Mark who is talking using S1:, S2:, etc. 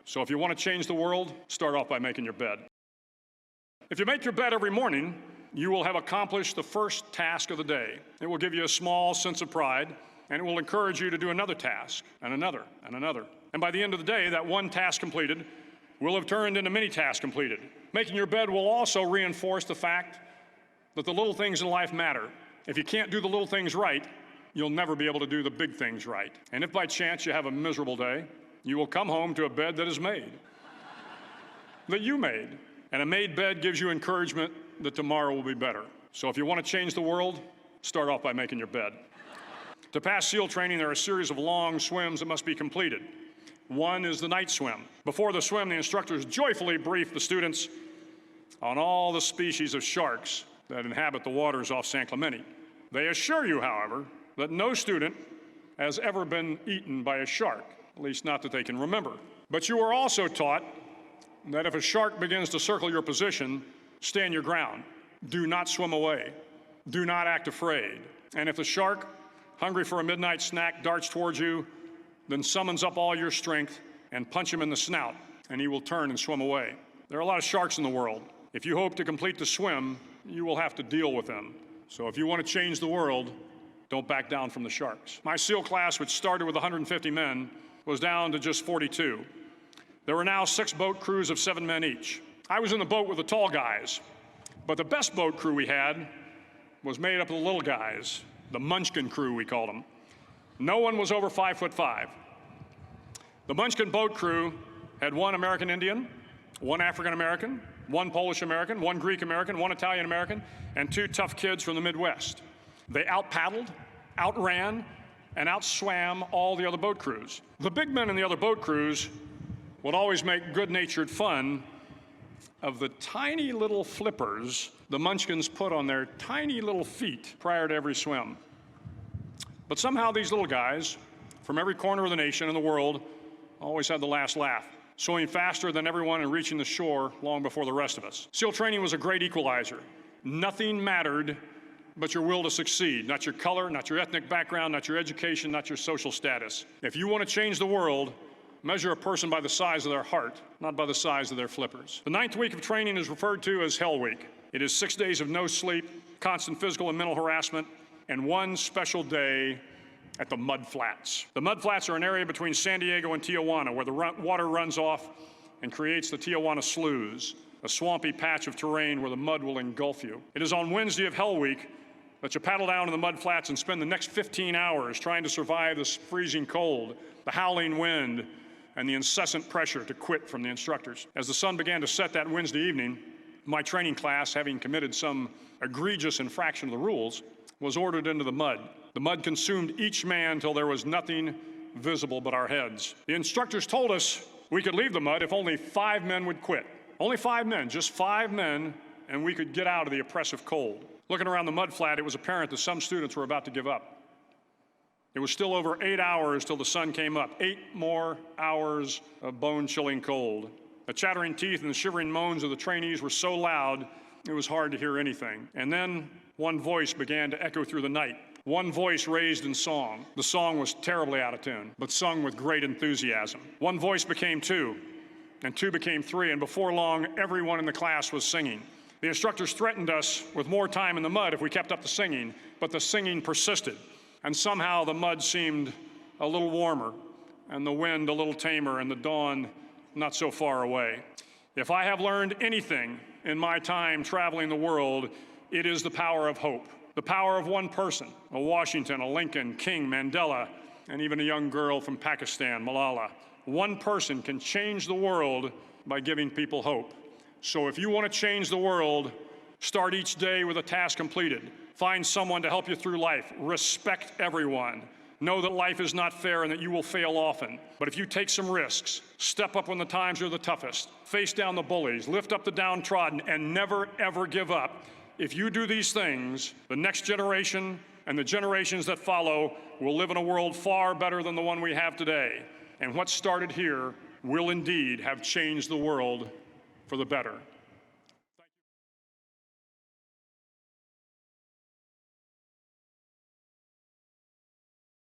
S1: So if you want to change the world, start off by making your bed. If you make your bed every morning, you will have accomplished the first task of the day. It will give you a small sense of pride, and it will encourage you to do another task, and another, and another. And by the end of the day, that one task completed will have turned into many tasks completed. Making your bed will also reinforce the fact that the little things in life matter. If you can't do the little things right, you'll never be able to do the big things right. And if by chance you have a miserable day, you will come home to a bed that is made, that you made. And a made bed gives you encouragement that tomorrow will be better. So if you want to change the world, start off by making your bed. To pass SEAL training, there are a series of long swims that must be completed. One is the night swim. Before the swim, the instructors joyfully brief the students on all the species of sharks that inhabit the waters off San Clemente. They assure you, however, that no student has ever been eaten by a shark, at least not that they can remember. But you are also taught that if a shark begins to circle your position, stand your ground. Do not swim away. Do not act afraid. And if the shark, hungry for a midnight snack, darts towards you, then summons up all your strength and punch him in the snout, and he will turn and swim away. There are a lot of sharks in the world. If you hope to complete the swim, you will have to deal with them. So if you want to change the world, don't back down from the sharks. My SEAL class, which started with 150 men, was down to just 42. There were now 6 boat crews of 7 men each. I was in the boat with the tall guys, but the best boat crew we had was made up of the little guys, the Munchkin crew, we called them. No one was over 5'5". The Munchkin boat crew had 1 American Indian, 1 African American, 1 Polish American, 1 Greek American, 1 Italian American, and 2 tough kids from the Midwest. They out-paddled, outran, and outswam all the other boat crews. The big men in the other boat crews would always make good-natured fun of the tiny little flippers the Munchkins put on their tiny little feet prior to every swim. But somehow these little guys from every corner of the nation and the world always had the last laugh, swimming faster than everyone and reaching the shore long before the rest of us. SEAL training was a great equalizer. Nothing mattered but your will to succeed, not your color, not your ethnic background, not your education, not your social status. If you want to change the world, measure a person by the size of their heart, not by the size of their flippers. The 9th week of training is referred to as Hell Week. It is 6 days of no sleep, constant physical and mental harassment, and 1 special day at the Mud Flats. The Mud Flats are an area between San Diego and Tijuana where the water runs off and creates the Tijuana Sloughs, a swampy patch of terrain where the mud will engulf you. It is on Wednesday of Hell Week that you paddle down to the Mud Flats and spend the next 15 hours trying to survive this freezing cold, the howling wind, and the incessant pressure to quit from the instructors. As the sun began to set that Wednesday evening, my training class, having committed some egregious infraction of the rules, was ordered into the mud. The mud consumed each man till there was nothing visible but our heads. The instructors told us we could leave the mud if only 5 men would quit. Only 5 men, just 5 men, and we could get out of the oppressive cold. Looking around the mud flat, it was apparent that some students were about to give up. It was still over 8 hours till the sun came up. 8 more hours of bone-chilling cold. The chattering teeth and the shivering moans of the trainees were so loud, it was hard to hear anything. And then one voice began to echo through the night. One voice raised in song. The song was terribly out of tune, but sung with great enthusiasm. One voice became 2, and 2 became 3, and before long, everyone in the class was singing. The instructors threatened us with more time in the mud if we kept up the singing, but the singing persisted. And somehow the mud seemed a little warmer, and the wind a little tamer, and the dawn not so far away. If I have learned anything in my time traveling the world, it is the power of hope. The power of one person, a Washington, a Lincoln, King, Mandela, and even a young girl from Pakistan, Malala. One person can change the world by giving people hope. So if you want to change the world, start each day with a task completed. Find someone to help you through life. Respect everyone. Know that life is not fair and that you will fail often. But if you take some risks, step up when the times are the toughest, face down the bullies, lift up the downtrodden, and never, ever give up, if you do these things, the next generation and the generations that follow will live in a world far better than the one we have today. And what started here will indeed have changed the world for the better.